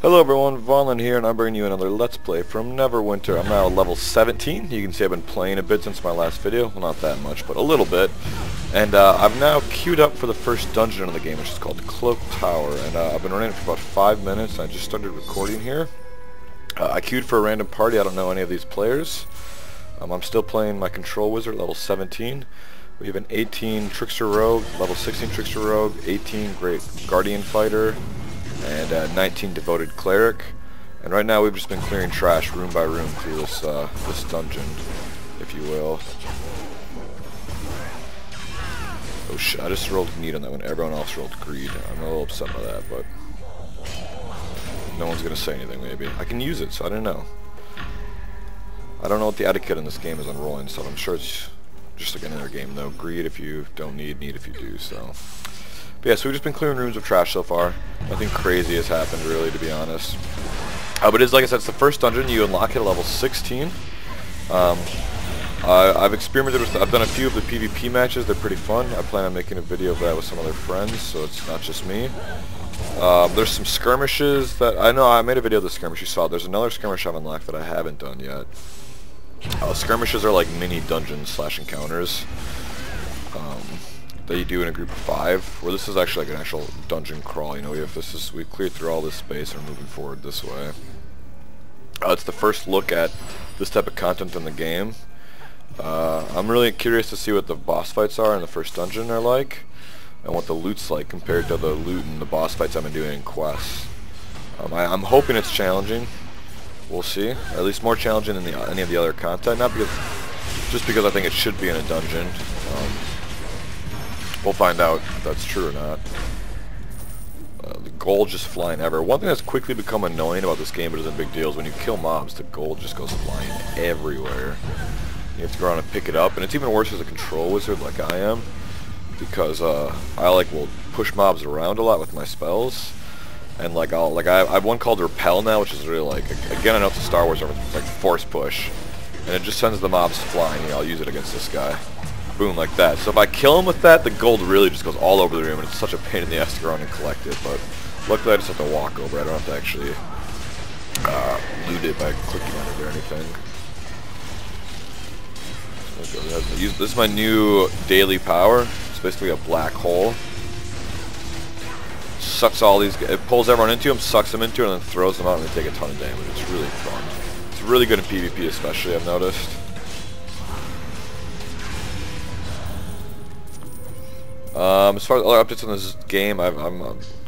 Hello everyone, Vonlin here, and I'm bringing you another Let's Play from Neverwinter. I'm now level 17. You can see I've been playing a bit since my last video. Well, not that much, but a little bit. And I've now queued up for the first dungeon in the game, which is called Cloak Tower. And I've been running it for about 5 minutes, and I just started recording here. I queued for a random party. I don't know any of these players. I'm still playing my Control Wizard, level 17. We have an 18 Trickster Rogue, level 16 Trickster Rogue, 18 Great Guardian Fighter, and 19 Devoted Cleric. And right now we've just been clearing trash room by room through this this dungeon, if you will. Oh shit, I just rolled need on that one. Everyone else rolled greed. I'm a little upset by that, but no one's gonna say anything maybe. I can use it, so I don't know. I don't know what the etiquette in this game is on rolling, so I'm sure it's just like an inner game though. Greed if you don't need if you do, so. But yeah, so we've just been clearing rooms of trash so far. Nothing crazy has happened really, to be honest. But it's like I said, it's the first dungeon. You unlock it at level 16. I've experimented with, I've done a few of the PvP matches. They're pretty fun. I plan on making a video of that with some other friends, so it's not just me. There's some skirmishes that, I know I made a video of the skirmish you saw. There's another skirmish I've unlocked that I haven't done yet. Skirmishes are like mini dungeons slash encounters that you do in a group of 5, where this is actually like an actual dungeon crawl. You know, we've cleared through all this space and are moving forward this way. It's the first look at this type of content in the game. I'm really curious to see what the boss fights are in the first dungeon are like, and what the loot's like compared to the loot and the boss fights I've been doing in quests. I'm hoping it's challenging. We'll see. At least more challenging than any of the other content. Not because, just because I think it should be in a dungeon. We'll find out if that's true or not. The gold just flying ever. One thing that's quickly become annoying about this game, but isn't a big deal, is when you kill mobs, the gold just goes flying everywhere. You have to go around and pick it up, and it's even worse as a control wizard like I am, because I will push mobs around a lot with my spells. And I have one called Repel now, which is really like, again, I know it's a Star Wars reference, it's like Force Push, and it just sends the mobs flying. You know, I'll use it against this guy. Boom, like that. So if I kill him with that, the gold really just goes all over the room, and it's such a pain in the ass to go around and collect it. But luckily, I just have to walk over. I don't have to actually loot it by clicking on it or anything. This is my new daily power. It's basically a black hole. Sucks all these. It pulls everyone into him, sucks them into it, and then throws them out, and they take a ton of damage. It's really fun. It's really good in PvP, especially. I've noticed. As far as other updates on this game, I've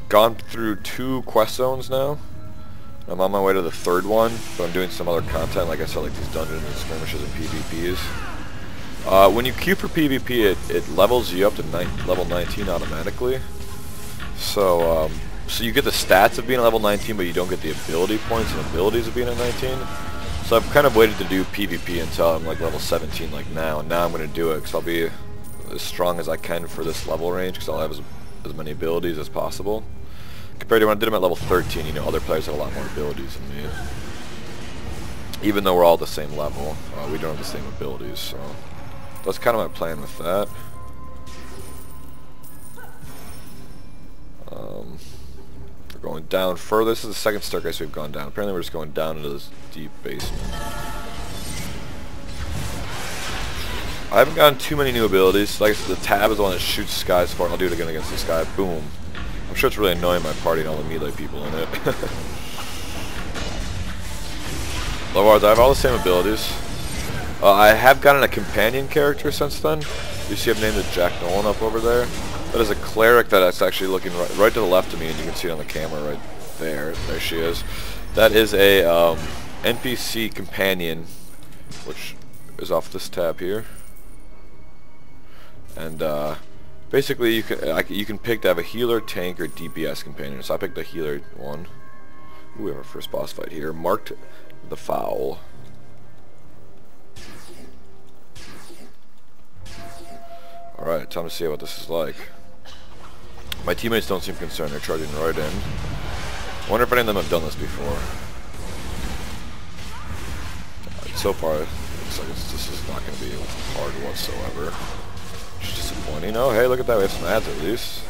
gone through 2 quest zones now. I'm on my way to the 3rd one, but I'm doing some other content, like I said, like these dungeons and skirmishes and PvPs. When you queue for PvP, it levels you up to level 19 automatically. So you get the stats of being at level 19, but you don't get the ability points and abilities of being at 19. So I've kind of waited to do PvP until I'm like level 17 like now, and now I'm going to do it because I'll be as strong as I can for this level range, because I'll have as many abilities as possible. Compared to when I did them at level 13, you know, other players have a lot more abilities than me. Even though we're all the same level, we don't have the same abilities, so that's kind of my plan with that. We're going down further. This is the 2nd staircase we've gone down. Apparently we're just going down into this deep basement. I haven't gotten too many new abilities. Like I said, the tab is the one that shoots skies for, and I'll do it again against this guy. Boom. I'm sure it's really annoying my party and all the melee people in it. Otherwise, I have all the same abilities. I have gotten a companion character since then. You see I've named it Jack Nolan up over there. That is a cleric that's actually looking right to the left of me, and you can see it on the camera right there. There she is. That is a NPC companion, which is off this tab here. And basically, you can pick to have a healer, tank, or DPS companion. So I picked the healer one. Ooh, we have our first boss fight here. Marked the Foul. Alright, time to see what this is like. My teammates don't seem concerned. They're charging right in. I wonder if any of them have done this before. So far, it looks like this is not going to be hard whatsoever. Which is disappointing. Oh, hey, look at that. We have some ads at least.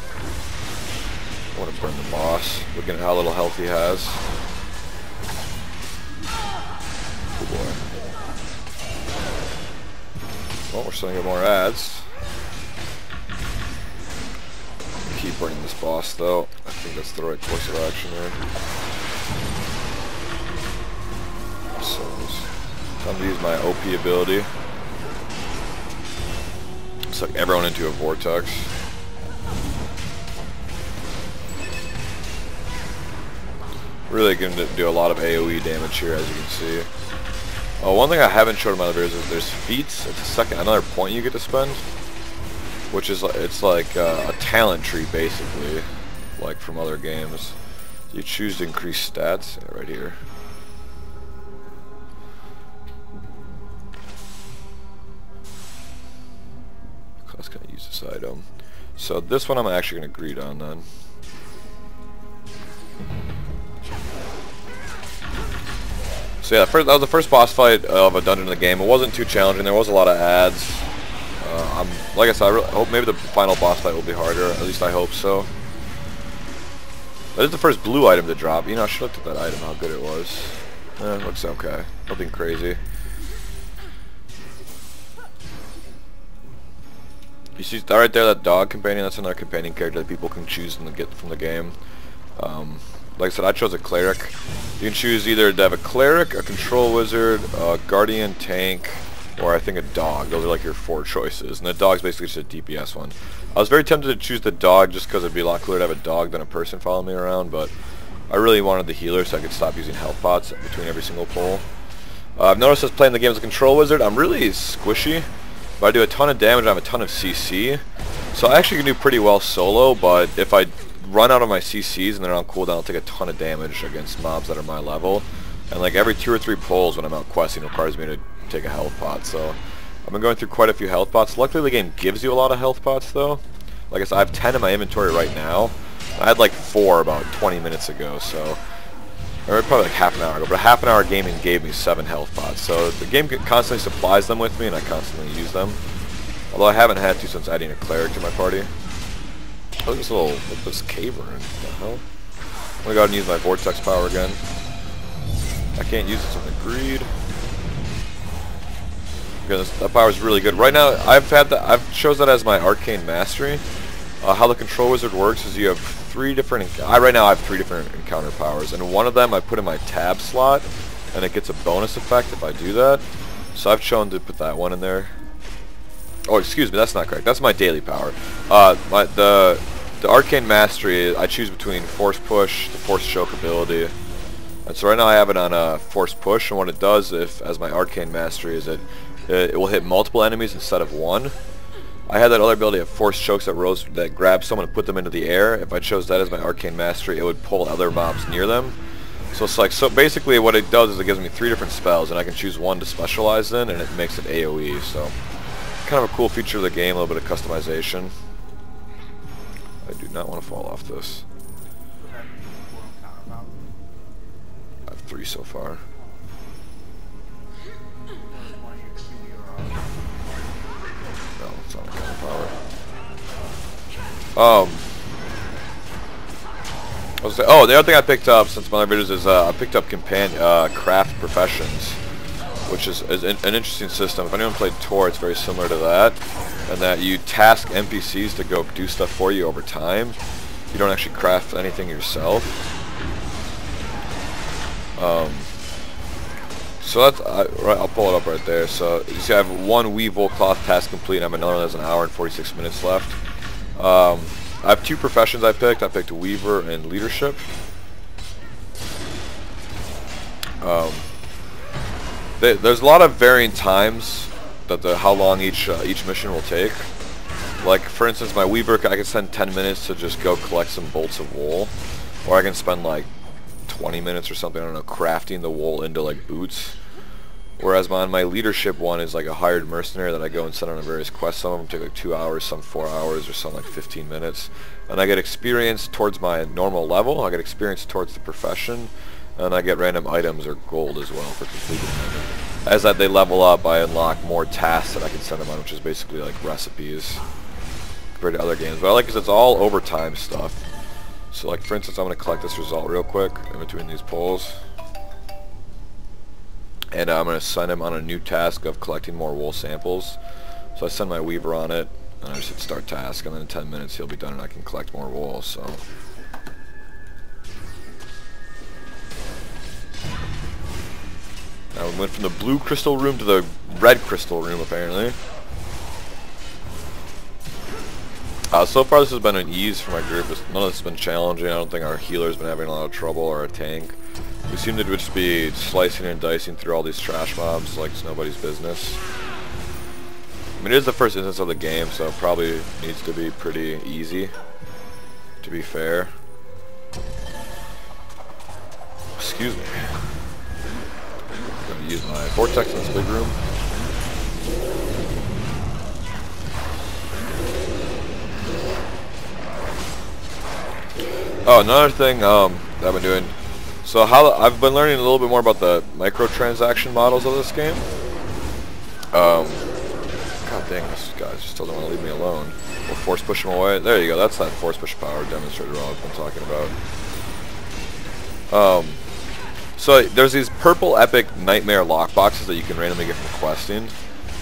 I want to burn the boss. Looking at how little health he has. Well, we're starting to get more ads. Keep bringing this boss though. I think that's the right course of action here. So, time to use my OP ability. Suck everyone into a vortex. Really going to do a lot of AoE damage here, as you can see. One thing I haven't showed in my other videos is there's feats. It's another point you get to spend, which is it's like a talent tree basically, like from other games. You choose to increase stats right here. I was gonna use this item. So this one I'm actually gonna greed on then. So yeah, that was the first boss fight of a dungeon in the game. It wasn't too challenging. There was a lot of ads. Like I said, I really hope maybe the final boss fight will be harder. At least I hope so. That is the first blue item to drop. You know, I should have looked at that item, how good it was. It looks okay. Nothing crazy. You see that right there, that dog companion? That's another companion character that people can choose and get from the game. Like I said, I chose a cleric. You can choose either to have a cleric, a control wizard, a guardian, tank, or I think a dog. Those are like your 4 choices. And the dog's basically just a DPS one. I was very tempted to choose the dog just because it'd be a lot cooler to have a dog than a person following me around, but I really wanted the healer so I could stop using health pots between every single pull. I've noticed as playing the game as a control wizard, I'm really squishy, but I do a ton of damage, I have a ton of CC. So I actually can do pretty well solo, but if I run out of my CCs and they're on cooldown, I'll take a ton of damage against mobs that are my level. And like every 2 or 3 pulls when I'm out questing requires me to take a health pot, so I've been going through quite a few health pots. Luckily the game gives you a lot of health pots though. Like I said, I have 10 in my inventory right now. I had like 4 about 20 minutes ago, so or probably like half an hour ago, but a half an hour gaming gave me 7 health pots. So the game constantly supplies them with me and I constantly use them. Although I haven't had to since adding a cleric to my party. Look at this little, look at this cave we're in. What the hell? I'm gonna go ahead and use my vortex power again. I can't use it in the greed. Because that power is really good. Right now, I've chose that as my arcane mastery. How the control wizard works is you have 3 different. Right now I have 3 different encounter powers, and one of them I put in my tab slot, and it gets a bonus effect if I do that. So I've chosen to put that one in there. Oh, excuse me, that's not correct. That's my daily power. The arcane mastery, I choose between force push, the force choke ability. And so right now I have it on a force push, and what it does, as my arcane mastery, is it will hit multiple enemies instead of 1. I had that other ability of force chokes that grab someone and put them into the air. If I chose that as my arcane mastery, it would pull other mobs near them. So it's like, so basically what it does is it gives me 3 different spells, and I can choose one to specialize in, and it makes it AoE. So kind of a cool feature of the game, a little bit of customization. I do not want to fall off this. I have 3 so far. No, it's not a kind of power. The other thing I picked up since my other videos is I picked up craft professions, which is an interesting system. If anyone played Tor, it's very similar to that, and that you task NPCs to go do stuff for you over time. You don't actually craft anything yourself. So that's I'll pull it up right there. So you see, I have 1 Weevil cloth task complete, and I have another one that's an hour and 46 minutes left. I have 2 professions I picked. I picked Weaver and Leadership. There's a lot of varying times that how long each mission will take. Like for instance, my Weaver, I can spend 10 minutes to just go collect some bolts of wool, or I can spend like 20 minutes or something, I don't know, crafting the wool into like boots. Whereas my Leadership one is like a hired mercenary that I go and send on various quests. Some of them take like 2 hours, some 4 hours, or some like 15 minutes. And I get experience towards my normal level, I get experience towards the profession, and I get random items or gold as well for completing them. As that they level up, I unlock more tasks that I can send them on, which is basically like recipes compared to other games. But I like because it's all overtime stuff. So like for instance, I'm going to collect this result real quick in between these polls. And I'm going to send him on a new task of collecting more wool samples. So I send my weaver on it, and I just hit start task, and then in 10 minutes he'll be done and I can collect more wool, so. Now we went from the blue crystal room to the red crystal room, apparently. So far this has been an ease for my group. None of this has been challenging. I don't think our healer's been having a lot of trouble, or our tank. We seem to just be slicing and dicing through all these trash mobs like it's nobody's business. I mean, it is the first instance of the game, so it probably needs to be pretty easy, to be fair. Excuse me. I'm going to use my vortex in this big room. Oh, another thing that I've been doing. So I've been learning a little bit more about the microtransaction models of this game. God dang, this guy just doesn't want to leave me alone. We'll force push him away. There you go. That's that force push power demonstrator I've been talking about. So there's these purple epic nightmare lockboxes that you can randomly get from questing.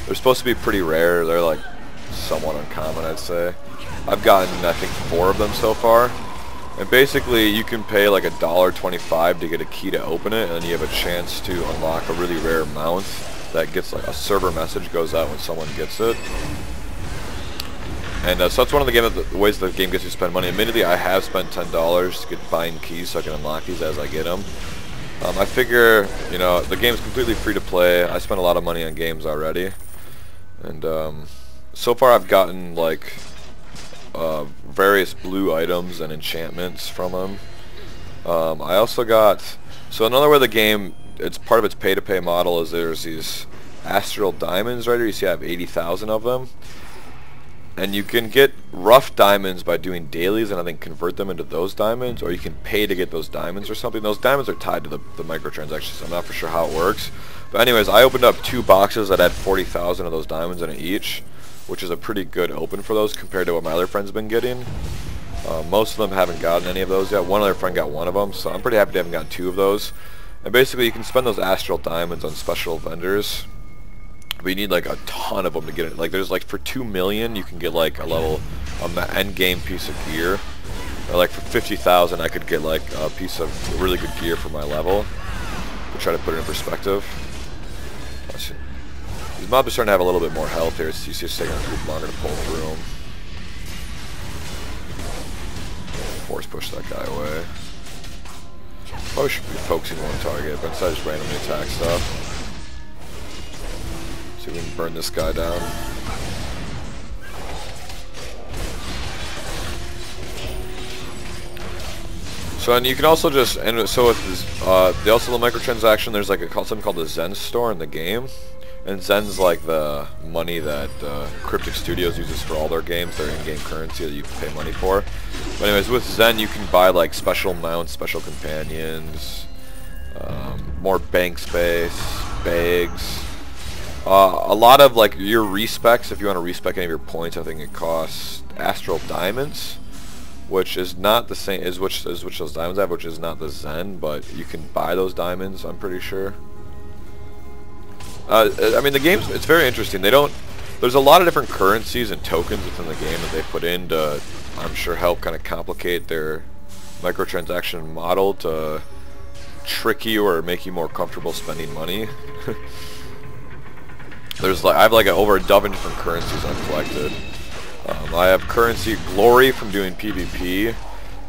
They're supposed to be pretty rare. They're like somewhat uncommon, I'd say. I've gotten, I think, 4 of them so far. And basically, you can pay like $1.25 to get a key to open it, and then you have a chance to unlock a really rare mount that gets like a server message goes out when someone gets it. And so that's one of the ways the game gets you to spend money. Admittedly, I have spent $10 to get buying keys so I can unlock these as I get them. I figure, you know, the game's completely free to play. I spent a lot of money on games already, and so far I've gotten like various blue items and enchantments from them. I also got, so another way the game, it's part of its pay-to-pay model, is there's these astral diamonds right here. You see I have 80,000 of them. And you can get rough diamonds by doing dailies and I think convert them into those diamonds, or you can pay to get those diamonds or something. Those diamonds are tied to the microtransactions, so I'm not for sure how it works. But anyways, I opened up 2 boxes that had 40,000 of those diamonds in it each, which is a pretty good open for those compared to what my other friends have been getting. Most of them haven't gotten any of those yet. One other friend got 1 of them, so I'm pretty happy to have gotten 2 of those. And basically you can spend those astral diamonds on special vendors, but you need like a ton of them to get it. Like there's like for 2 million you can get like a end game piece of gear. Or like for 50,000 I could get like a piece of really good gear for my level. To try to put it in perspective. These mobs are starting to have a little bit more health here, so you see it's taking a little longer to pull through them. Force push that guy away. Probably should be focusing on target, but instead I just randomly attack stuff. See if we can burn this guy down. So, and you can also just, and so with this, the microtransaction, there's like something called the Zen store in the game. And Zen's like the money that Cryptic Studios uses for all their games, their in-game currency that you can pay money for. But anyways, with Zen you can buy like special mounts, special companions, more bank space, bags. A lot of like your respecs, if you want to respec any of your points, I think it costs Astral Diamonds, which is not the same as which those diamonds have, which is not the Zen, but you can buy those diamonds, I'm pretty sure. I mean, the game's, it's very interesting. There's a lot of different currencies and tokens within the game that they put in to, I'm sure, help kind of complicate their microtransaction model to trick you or make you more comfortable spending money. There's like, I have like over a dozen different currencies I've collected. I have currency Glory from doing PvP.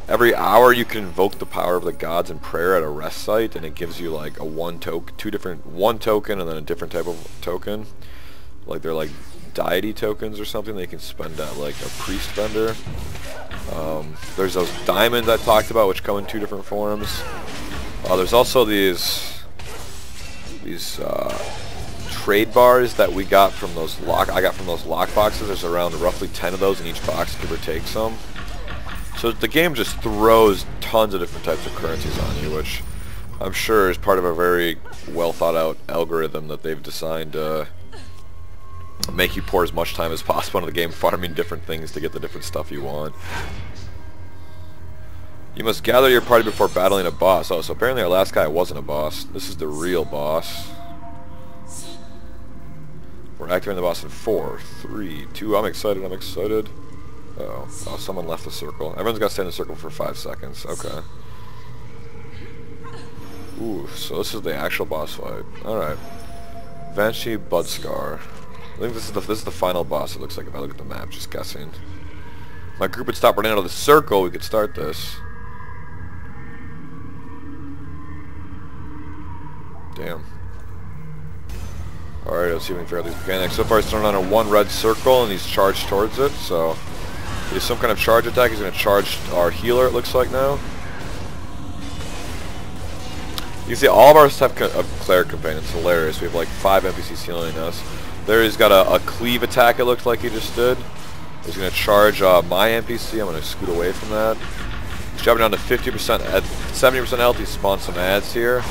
Every hour you can invoke the power of the gods in prayer at a rest site, and it gives you like a one token and then a different type of token. Like they're like deity tokens or something that you can spend at like a priest vendor. There's those diamonds I talked about, which come in 2 different forms. There's also these trade bars that we got from those I got from those lock boxes. There's around roughly 10 of those in each box, give or take some. So the game just throws tons of different types of currencies on you, which I'm sure is part of a very well thought out algorithm that they've designed to make you pour as much time as possible into the game farming different things to get the different stuff you want. You must gather your party before battling a boss. Oh, so apparently our last guy wasn't a boss. This is the real boss. We're activating the boss in 4, 3, 2. I'm excited. I'm excited. Uh-oh. Oh, someone left the circle. Everyone's got to stay in the circle for 5 seconds. Okay. Ooh, so this is the actual boss fight. Alright. Banshee Bloodscar. I think this is the final boss, it looks like, if I look at the map, just guessing. My group would stop running out of the circle, we could start this. Damn. Alright, let's see if we can figure out these mechanics. So far he's thrown on a 1 red circle and he's charged towards it, so he's some kind of charge attack. He's going to charge our healer, it looks like now. You can see all of ours have cleric companions. It's hilarious. We have like 5 NPCs healing us. There he's got a cleave attack, it looks like he just did. He's going to charge my NPC. I'm going to scoot away from that. He's dropping down to 50% at 70% health. He spawned some ads here.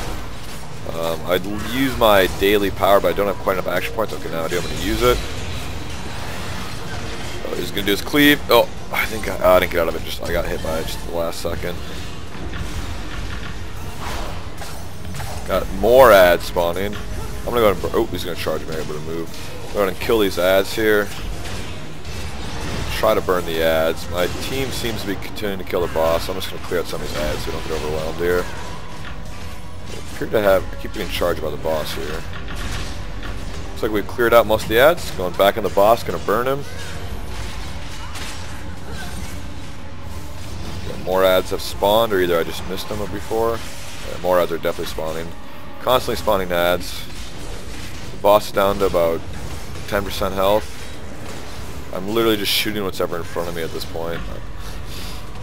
I'd use my daily power, but I don't have quite enough action points. Okay, now I do. I'm going to use it. He's going to do his cleave. Oh, I think I didn't get out of it. I got hit by it just at the last second. Got more ads spawning. I'm going to go ahead and... Oh, he's going to charge me. I'm able to move. Go ahead and kill these ads here. Try to burn the ads. My team seems to be continuing to kill the boss. I'm just going to clear out some of these ads so we don't get overwhelmed here. I appear to keep being charged by the boss here. Looks like we've cleared out most of the ads. Going back on the boss, going to burn him. Yeah, more ads have spawned, or either I just missed them before. Yeah, more ads are definitely spawning. Constantly spawning ads. The boss is down to about 10% health. I'm literally just shooting what's ever in front of me at this point.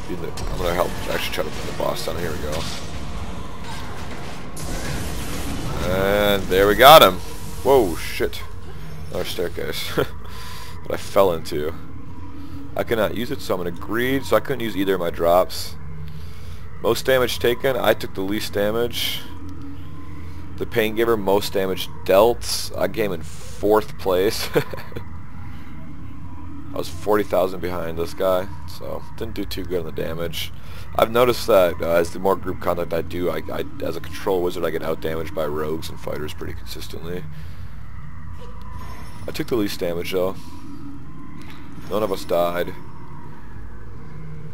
I'm going to help actually try to bring the boss down. Here we go. And there we got him. Whoa, shit. Another staircase that I fell into. I cannot use it, so I'm going to greed. So I couldn't use either of my drops. Most damage taken. I took the least damage. The pain giver, most damage dealt. I came in 4th place. I was 40,000 behind this guy, so didn't do too good on the damage. I've noticed that as the more group contact I do, I as a control wizard, I get out-damaged by rogues and fighters pretty consistently. I took the least damage though. None of us died.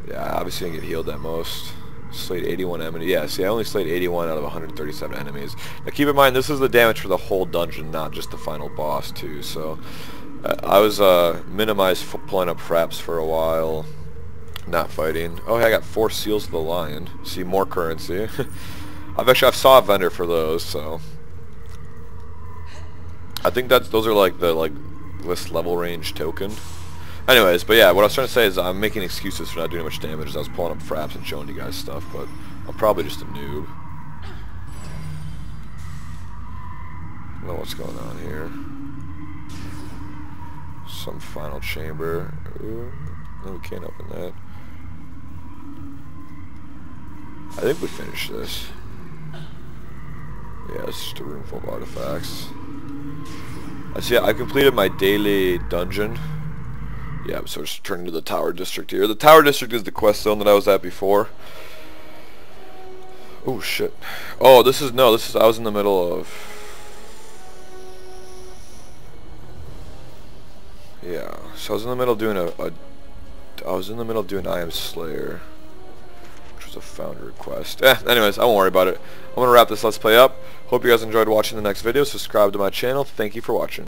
Yeah, obviously I didn't get healed that most. Slayed 81 enemies. Yeah, see, I only slayed 81 out of 137 enemies. Now keep in mind, this is the damage for the whole dungeon, not just the final boss too, so... I was minimized pulling up fraps for a while, not fighting. Oh, hey, I got 4 seals of the lion. See, more currency. I've saw a vendor for those, so I think those are like the list level range token. Anyways, but yeah, what I was trying to say is I'm making excuses for not doing much damage as I was pulling up fraps and showing you guys stuff, but I'm probably just a noob. I don't know what's going on here. Some final chamber. Ooh, no, we can't open that. I think we finished this. Yeah, it's just a room full of artifacts. I see. I completed my daily dungeon. Yeah, so it's turning to the Tower District here. The Tower District is the quest zone that I was at before. Oh shit. Oh, this is I was in the middle of. Yeah, so I was in the middle of doing I Am Slayer, which was a founder request. Anyways, I won't worry about it. I'm gonna wrap this Let's Play up. Hope you guys enjoyed watching the next video. Subscribe to my channel. Thank you for watching.